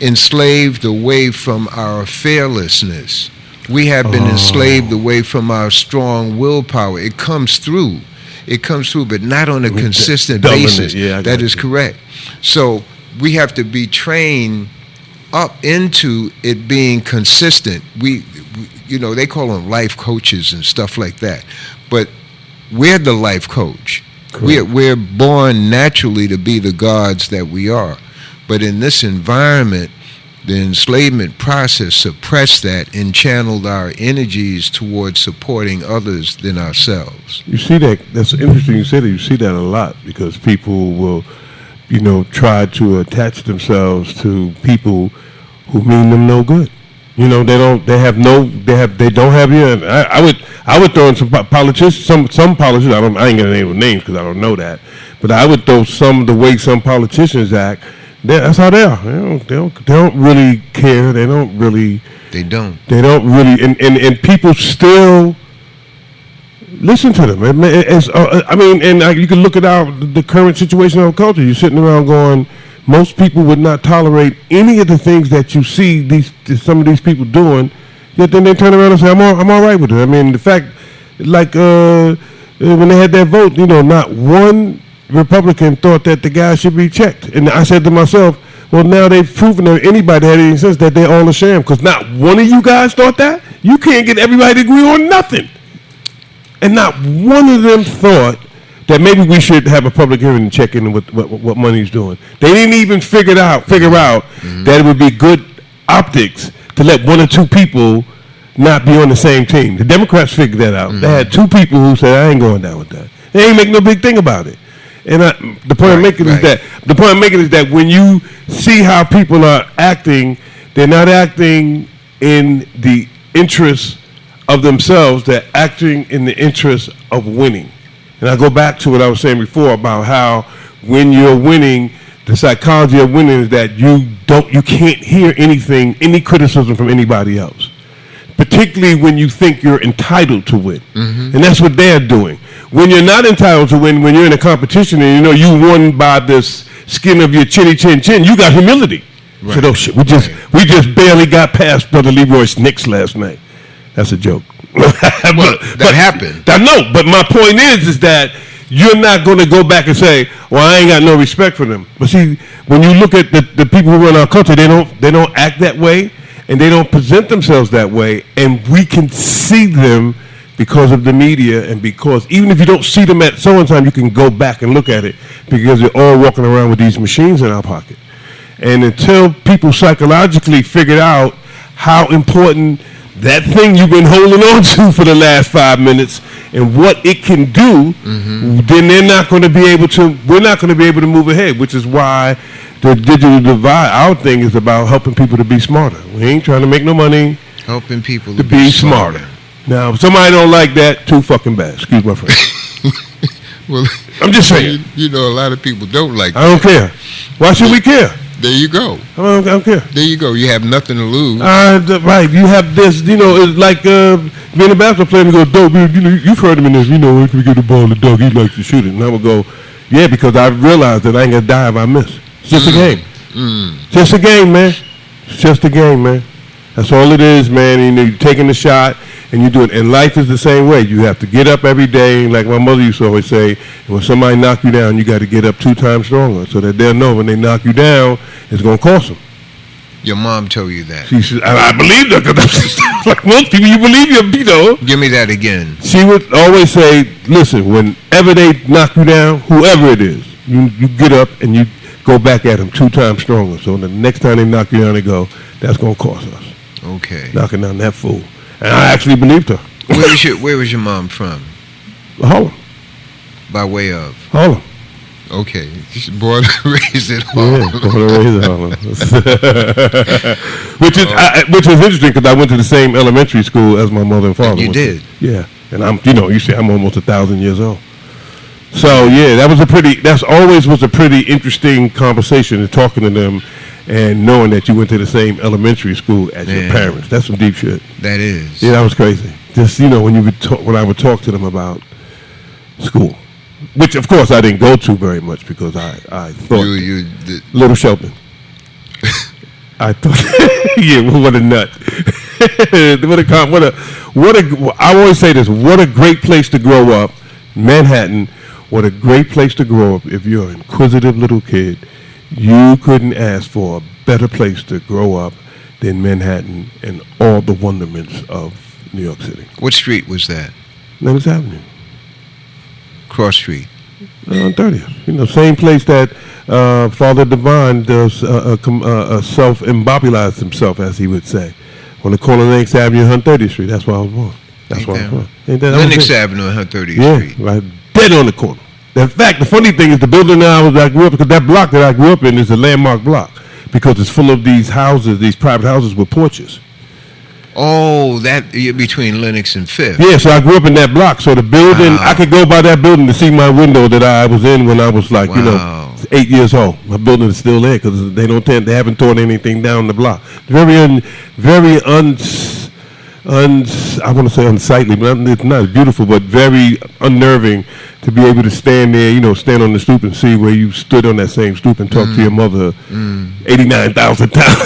enslaved away from our fearlessness. We have been enslaved away from our strong willpower. It comes through, but not on a consistent basis. Yeah, that is correct. So we have to be trained up into it being consistent. We they call them life coaches and stuff like that. But we're the life coach. We're born naturally to be the gods that we are. But in this environment, the enslavement process suppressed that and channeled our energies towards supporting others than ourselves. You see that? That's interesting you say that. You see that a lot because people will, try to attach themselves to people who mean them no good. They don't have you. I would throw in some politicians, some politicians. I ain't gonna name names because I don't know that. But I would throw the way some politicians act. That's how they are. They don't really care. They don't really. And people still listen to them. You can look at the current situation of our culture. You're sitting around going, most people would not tolerate any of the things that you see some of these people doing. Yet then they turn around and say, I'm all right with it. I mean, the fact, like when they had that vote, not one Republican thought that the guy should be checked. And I said to myself, well, now they've proven that anybody had any sense that they're all a sham because not one of you guys thought that. You can't get everybody to agree on nothing. And not one of them thought that maybe we should have a public hearing and check in what money's doing. They didn't even figure out that it would be good optics to let one or two people not be on the same team. The Democrats figured that out. They had two people who said, I ain't going down with that. They ain't making no big thing about it. And the point I'm making is that when you see how people are acting, they're not acting in the interest of themselves. They're acting in the interest of winning. And I go back to what I was saying before about how when you're winning, the psychology of winning is that you can't hear any criticism from anybody else. Particularly when you think you're entitled to win. Mm-hmm. And that's what they're doing. When you're not entitled to win, when you're in a competition and you won by the skin of your chin, you got humility. Right. Said, oh shit, we just barely got past Brother Leroy Snicks last night. That's a joke. That happened. I know, but my point is that you're not going to go back and say, "Well, I ain't got no respect for them." But see, when you look at the people who run our country, they don't act that way, and they don't present themselves that way, and we can see them because of the media, and because even if you don't see them at so and time, you can go back and look at it because they're all walking around with these machines in our pocket. And until people psychologically figured out how important that thing you've been holding on to for the last 5 minutes and what it can do, then they're not going to be able to. We're not going to be able to move ahead, which is why the digital divide. Our thing is about helping people to be smarter. We ain't trying to make no money. Helping people to be smarter. Now, if somebody don't like that, too fucking bad. Excuse my French. Well, I'm just saying. You know, a lot of people don't like that. I don't care. Why should we care? There you go. I don't care. There you go. You have nothing to lose. Right. You have this, it's like being a basketball player and go, Doug, you've heard him in this, if we get the ball to Doug, he likes to shoot it. And I would go, yeah, because I realized that I ain't going to die if I miss. It's just a game. Just a game, man. It's just a game, man. That's all it is, man. You're taking the shot and you do it. And life is the same way. You have to get up every day. Like my mother used to always say, when somebody knock you down, you got to get up 2 times stronger so that they'll know when they knock you down, it's going to cost them. Your mom told you that. She said, I believe that because like most people, you believe your. Give me that again. She would always say, listen, whenever they knock you down, whoever it is, you get up and you go back at them 2 times stronger. So the next time they knock you down, they go, that's going to cost us. Okay. Knocking down that fool. And I actually believed her. Where was your mom from? Harlem. By way of? Harlem. Okay. Born and raised in Harlem. Yeah, born and raised in Harlem. which is interesting because I went to the same elementary school as my mother and father. You did? Yeah. And you say I'm almost 1,000 years old. So yeah, that always was a pretty interesting conversation and talking to them and knowing that you went to the same elementary school as your parents. That's some deep shit. That is. Yeah, that was crazy. Just when when I would talk to them about school, which of course I didn't go to very much because I thought Little Shelton. I thought, yeah, what a nut. I always say this, what a great place to grow up. Manhattan, what a great place to grow up. If you're an inquisitive little kid, you couldn't ask for a better place to grow up than Manhattan and all the wonderments of New York City. What street was that? Lenox Avenue. Cross Street. On 30th. Same place that Father Divine does self-immobilized himself, as he would say, on the corner of Lenox Avenue and 130th Street. That's where I was born. That's where I was born. Lenox Avenue and 130th Street. Yeah, right. Dead on the corner. In fact, the funny thing is the building I grew up, because that block that I grew up in is a landmark block because it's full of these houses, these private houses with porches. Oh, that between Lenox and Fifth. Yeah, so I grew up in that block. So the building, I could go by that building to see my window that I was in when I was 8 years old. My building is still there because they haven't torn anything down the block. I want to say unsightly, but it's not beautiful, but very unnerving to be able to stand there, stand on the stoop and see where you stood on that same stoop and talk to your mother 89,000 times.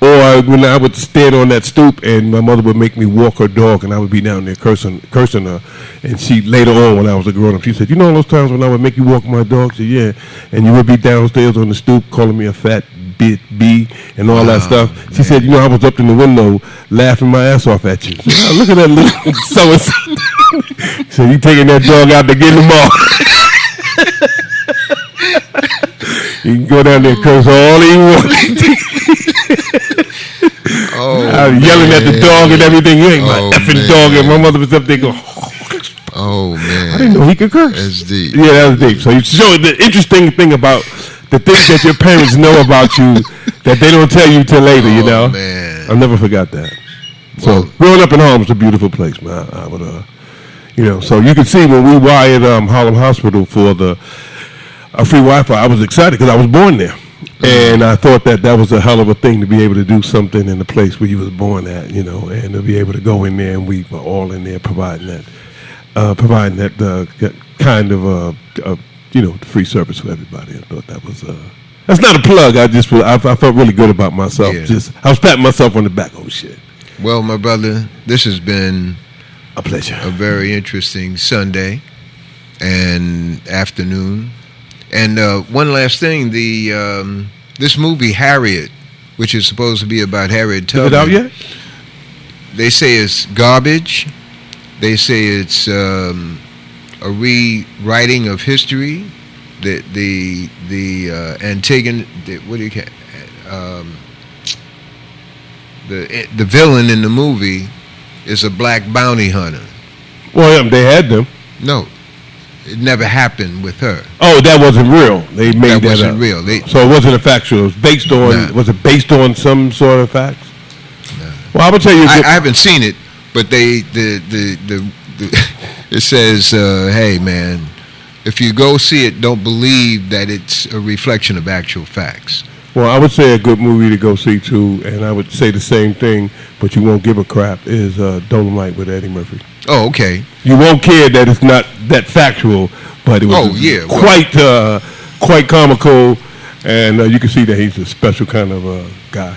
Or when I would stand on that stoop and my mother would make me walk her dog and I would be down there cursing her. And she, later on when I was a grown up, she said, all those times when I would make you walk my dog? She said, yeah. And you would be downstairs on the stoop calling me a fat B and all that stuff. She said, I was up in the window laughing my ass off at you. She said, look at that little so-and-so. So you taking that dog out to get him off. You can go down there and curse all you want. I was yelling at the dog and everything. You ain't my effing dog. And my mother was up there going, oh, man. I didn't know he could curse. That's deep. Yeah, that was deep. So you show the interesting thing about the things that your parents know about you that they don't tell you till later, Man. I'll never forgot that. So growing up in Harlem is a beautiful place, man. I would, so you can see when we wired Harlem Hospital for the free Wi-Fi, I was excited because I was born there. And I thought that was a hell of a thing to be able to do something in the place where you was born at, and to be able to go in there and we were all in there providing that kind of free service for everybody. I thought that was that's not a plug. I felt really good about myself. Yeah. I was patting myself on the back. Oh shit. Well, my brother, this has been A pleasure. a very interesting Sunday and afternoon. And one last thing, this movie Harriet, which is supposed to be about Harriet Is Tubman, it out yet? they say it's garbage. They say it's a rewriting of history. The Antigon, what do you the villain in the movie is a black bounty hunter. Well, they had them. No, it never happened with her. Oh, that wasn't real. They made that wasn't up. real. So it wasn't a factual. It was based on. Nah. Was it based on some sort of facts? Nah. Well, I would tell you. I haven't seen it, but the it says, hey man, if you go see it, don't believe that it's a reflection of actual facts. Well, I would say a good movie to go see too, and I would say the same thing, but you won't give a crap, is Dolomite with Eddie Murphy. Oh, okay. You won't care that it's not that factual, but it was quite comical, and you can see that he's a special kind of guy.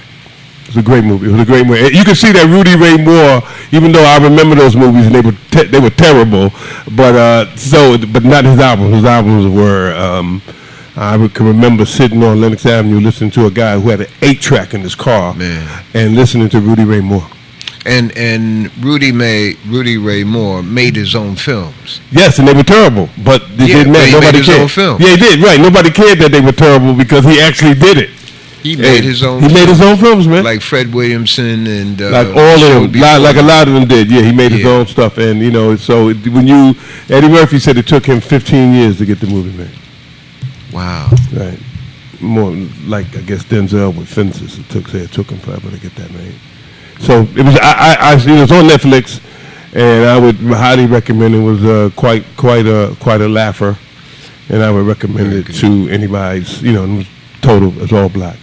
It was a great movie. It was a great movie. You can see that Rudy Ray Moore, even though I remember those movies and they were terrible, but not his albums. His albums were. I can remember sitting on Lenox Avenue listening to a guy who had an 8-track in his car, and listening to Rudy Ray Moore. And Rudy Ray Moore made his own films. Yes, and they were terrible, but they didn't matter. Nobody made his cared. own film. Yeah, he did. Right, nobody cared that they were terrible because he actually did it. He made his own. He made his own films, man. Like Fred Williamson and like all of them, like a lot of them did. Yeah, he made his own stuff, and so when Eddie Murphy said it took him 15 years to get the movie made. Wow. Right. More like I guess Denzel with Fences. It took him forever to get that made. So it was. It was on Netflix, and I would highly recommend it. It was quite a laugher, and I would recommend it to anybody's. It was total. It's all black,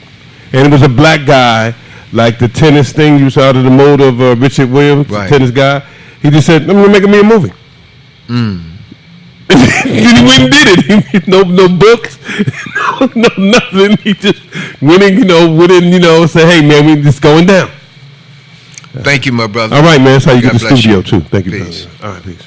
and it was a black guy, like the tennis thing you saw out of the mode of Richard Williams, the tennis guy. He just said, "I'm gonna make me a movie." He went and did it. No books, no nothing. He just went in, say, "Hey man, we just going down." Thank you, my brother. All right, man. That's how you God get the bless studio you. too. Thank you, Peace. brother. All right, peace.